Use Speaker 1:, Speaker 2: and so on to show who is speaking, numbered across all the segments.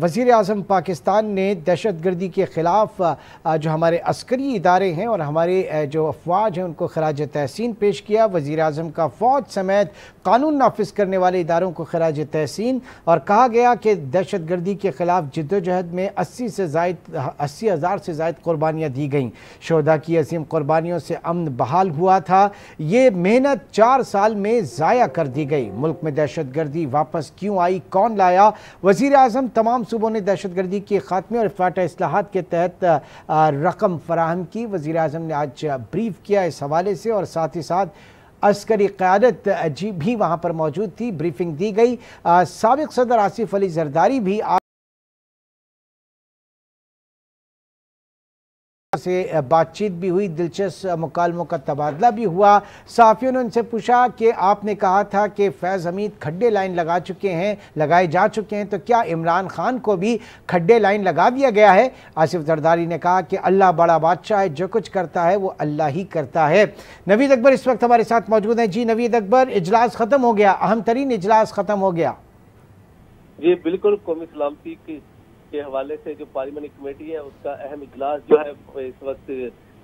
Speaker 1: وزیر اعظم پاکستان نے دہشت گردی کے خلاف جو ہمارے عسکری ادارے ہیں اور ہمارے جو افواج ہیں ان کو خراج تحسین پیش کیا۔ وزیر اعظم کا فوج سمیت قانون نافذ کرنے والے اداروں کو خراج تحسین، اور کہا گیا کہ دہشت گردی کے خلاف جدوجہد میں 80,000 سے زائد قربانیاں دی گئیں۔ شہداء کی عظیم قربانیوں سے امن بحال ہوا تھا۔ یہ محنت 4 سال میں ضائع کر دی گئی۔ ملک میں دہشت گردی واپس کیوں آئی، کون لایا؟ وزیر اعظم تمام صوبوں نے دہشت گردی کے خاتمے اور فاٹا اصلاحات کے تحت رقم فراہم کی۔ وزیر اعظم نے آج بریف کیا اس حوالے سے، اور ساتھ ہی ساتھ عسکری قیادت بھی وہاں پر موجود تھی، بریفنگ دی گئی۔ سابق صدر آصف علی زرداری بھی سے بات چیت بھی ہوئی، دلچسپ مکالموں کا تبادلہ بھی ہوا۔ صحافیوں نے ان سے پوچھا کہ آپ نے کہا تھا کہ فیض حمید کھڈے لائن لگائے جا چکے ہیں، تو کیا عمران خان کو بھی کھڈے لائن لگا دیا گیا ہے؟ آصف زرداری نے کہا کہ اللہ بڑا بادشاہ ہے، جو کچھ کرتا ہے وہ اللہ ہی کرتا ہے۔ نوید اکبر اس وقت ہمارے ساتھ موجود ہیں۔ جی نوید اکبر، اجلاس ختم ہو گیا، اہم ترین اجلاس ختم ہو گیا۔
Speaker 2: جی بالکل، قومی سلامتی کے حوالے سے جو پارلیمانی کمیٹی ہے اس کا اہم اجلاس جو ہے اس وقت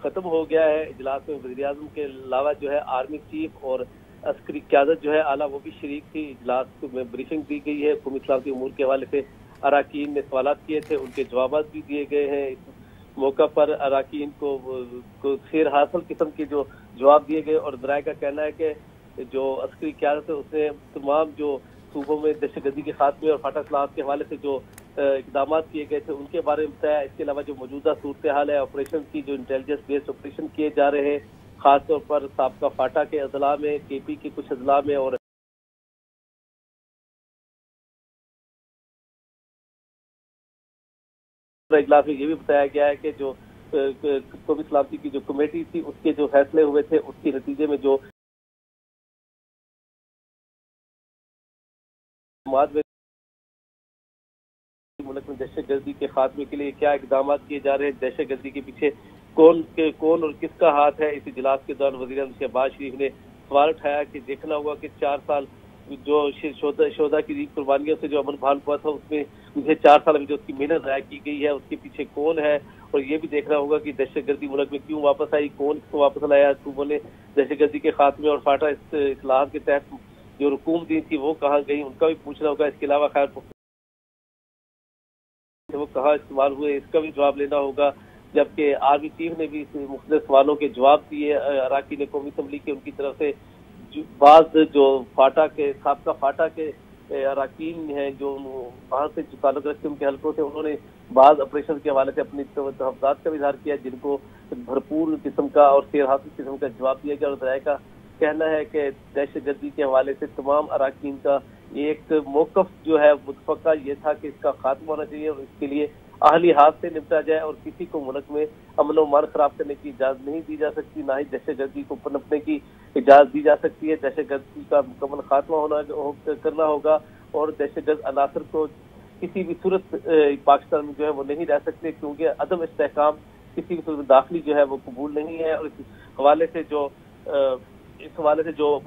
Speaker 2: ختم ہو گیا ہے۔ اجلاس میں وزیر اعظم کے علاوہ جو ہے آرمی چیف اور عسکری قیادت جو ہے اعلیٰ وہ بھی شریک تھی۔ اجلاس میں بریفنگ دی گئی ہے۔ قومی سلامتی امور کے حوالے سے اراکین نے سوالات کیے تھے، ان کے جوابات بھی دیے گئے ہیں۔ اس موقع پر اراکین کو خیر حاصل قسم کے جو جواب دیے گئے، اور ذرائع کا کہنا ہے کہ جو عسکری قیادت ہے اس نے تمام جو صوبوں میں دہشت گردی کے خاتمے اور فاٹا اصلاحات کے حوالے سے جو اقدامات کیے گئے تھے ان کے بارے میں بتایا۔ اس کے علاوہ جو موجودہ صورتحال ہے آپریشن کی، جو انٹیلیجنس بیسڈ آپریشن کیے جا رہے ہیں خاص طور پر سابقہ فاٹا کے اضلاع میں، کے پی کے کچھ اضلاع میں، اور اجلاس میں یہ بھی بتایا گیا ہے کہ جو قومی سلامتی کی جو کمیٹی تھی اس کے جو فیصلے ہوئے تھے اس کے نتیجے میں جو ملک میں دہشت گردی کے خاتمے کے لیے کیا اقدامات کیے جا رہے ہیں، دہشت گردی کے پیچھے کون اور کس کا ہاتھ ہے۔ اس اجلاس کے دوران وزیر اعظم شہباز شریف نے سوال اٹھایا کہ دیکھنا ہوگا کہ 4 سال جو شہداء کی قربانیوں سے جو امن بحال ہوا تھا اس میں مجھے 4 سال میں جو اس کی محنت ضائع کی گئی ہے اس کے پیچھے کون ہے، اور یہ بھی دیکھنا ہوگا کہ دہشت گردی ملک میں کیوں واپس آئی، کون اس کو واپس لایا۔ صوبوں نے دہشت گردی کے خاتمے اور فاٹا اصلاحات کے تحت جو رقوم دی تھی وہ کہاں گئی، ان کا بھی پوچھنا ہوگا۔ اس کے علاوہ خیر وہ کہاں استعمال ہوئے اس کا بھی جواب لینا ہوگا، جبکہ آرمی چیف نے بھی مختلف سوالوں کے جواب دیے۔ اراکین قومی اسمبلی کے ان کی طرف سے بعض جو سابقہ فاٹا کے اراکین ہیں جو وہاں سے جو تعلق رکھتے ان کے حلقوں سے، انہوں نے بعض آپریشن کے حوالے سے اپنی تحفظات کا بھی اظہار کیا، جن کو بھرپور قسم کا اور خیر حاصل قسم کا جواب دیا گیا۔ اور ذرائع کا کہنا ہے کہ دہشت گردی کے حوالے سے تمام اراکین کا ایک موقف جو ہے متفقہ یہ تھا کہ اس کا خاتمہ ہونا چاہیے، اور اس کے لیے اہلی ہاتھ سے نمٹا جائے، اور کسی کو ملک میں امن و امان خراب کرنے کی اجازت نہیں دی جا سکتی، نہ ہی دہشت گردی کو پنپنے کی اجازت دی جا سکتی ہے۔ دہشت گردی کا مکمل خاتمہ کرنا ہوگا، اور دہشت گرد عناصر کو کسی بھی صورت پاکستان میں جو ہے وہ نہیں رہ سکتے، کیونکہ عدم استحکام کسی بھی صورت داخلی جو ہے وہ قبول نہیں ہے۔ اور اس حوالے سے جو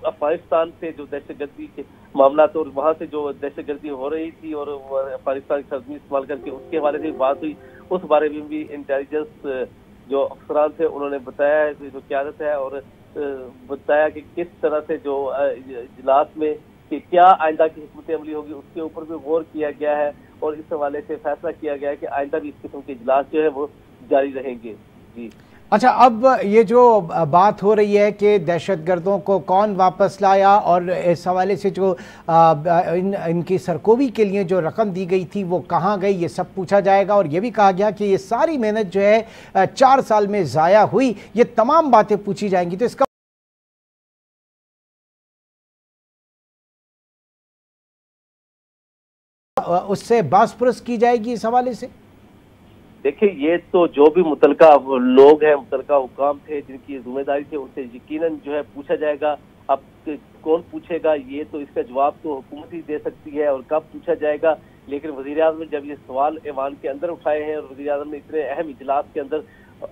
Speaker 2: افغانستان سے جو دہشت گردی کے معاملات اور وہاں سے جو دہشت گردی ہو رہی تھی اور افغانستان کی سرزمین استعمال کر کے اس کے حوالے سے بات ہوئی، اس بارے میں بھی انٹیلیجنس جو افسران تھے انہوں نے بتایا ہے، جو قیادت ہے، اور بتایا کہ کس طرح سے جو اجلاس میں کہ کیا آئندہ کی حکمت عملی ہوگی اس کے اوپر بھی غور کیا گیا ہے، اور اس حوالے سے فیصلہ کیا گیا ہے کہ آئندہ بھی اس قسم کے اجلاس جو ہے وہ جاری رہیں گے۔ جی
Speaker 1: اچھا، اب یہ جو بات ہو رہی ہے کہ دہشت گردوں کو کون واپس لایا، اور اس حوالے سے جو ان کی سرکوبی کے لیے جو رقم دی گئی تھی وہ کہاں گئی، یہ سب پوچھا جائے گا۔ اور یہ بھی کہا گیا کہ یہ ساری محنت جو ہے 4 سال میں ضائع ہوئی، یہ تمام باتیں پوچھی جائیں گی، تو اس کا اس سے باس پرس کی جائے گی اس حوالے سے؟
Speaker 2: دیکھیں، یہ تو جو بھی متعلقہ لوگ ہیں، متعلقہ حکام تھے جن کی ذمہ داری تھی، ان سے یقیناً جو ہے پوچھا جائے گا۔ اب کون پوچھے گا، یہ تو اس کا جواب تو حکومت ہی دے سکتی ہے، اور کب پوچھا جائے گا۔ لیکن وزیر اعظم نے جب یہ سوال ایوان کے اندر اٹھائے ہیں، اور وزیر اعظم نے اتنے اہم اجلاس کے اندر